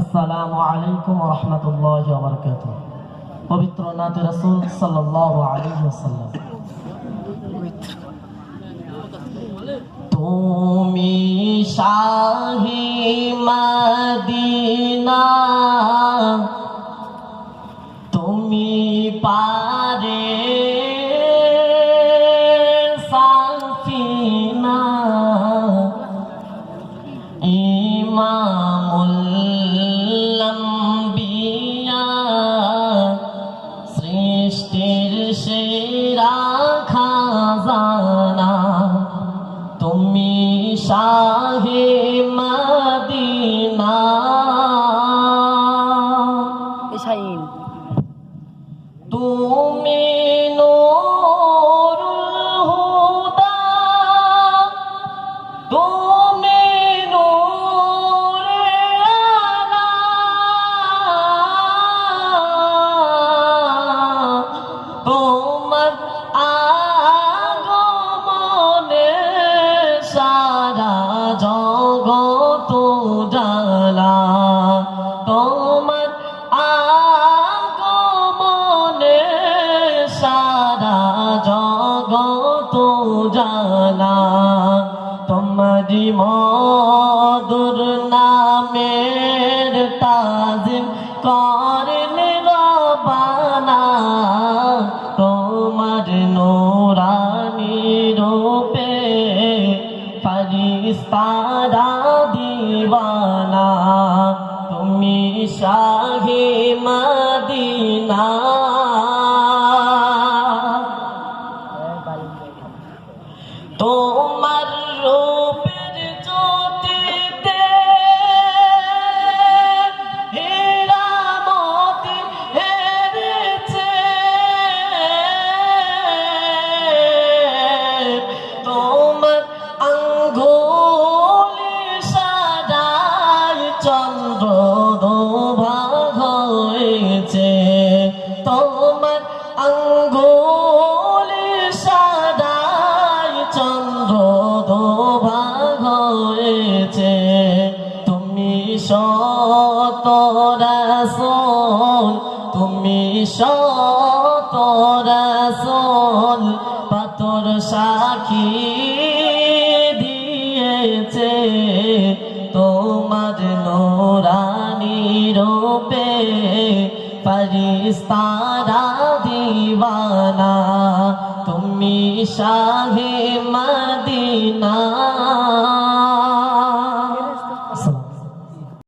আসসালামু আলাইকুম ওয়া রাহমাতুল্লাহি ওয়া বারাকাতুহু। পবিত্র নাতে রাসূল সাল্লাল্লাহু আলাইহি ওয়াসাল্লাম। তুমি শাহি মদিনা, তুমি পারে সাফিনা, ইমামুল আম্বিয়া, সৃষ্টির সেরা খাজানা, তুমি শাহে মদিনা। তুমি নূরুল হুদা, তুমি নূরে আলা, তোমার আগমনে সারা জগৎ উজালা, তোমার আগমনে সারা জগৎ উজালা, তোমারি মধুর নামের তাজিম করেন রব্বানা, তোমার নূরানি রূপে ফরিস্তারা দিওয়ানা, তুমি শাহে মদিনা। তোমার রূপের জ্যোতিতে হীরা মোতি হেরেছে, তোমার আঙ্গুলি সাজায় চন্দ্র দুভাগ হয়েছে, তোমার আঙ্গুলি সাজায় চন্দ্র দুভাগ হয়েছে, তুমি শত রাসূল, তুমি শত রাসূল, পাথর সাক্ষী দিয়েছে, তোমার নূরানি রূপে ফরিস্তারা দিওয়ানা, তুমি শাহে মদিনা।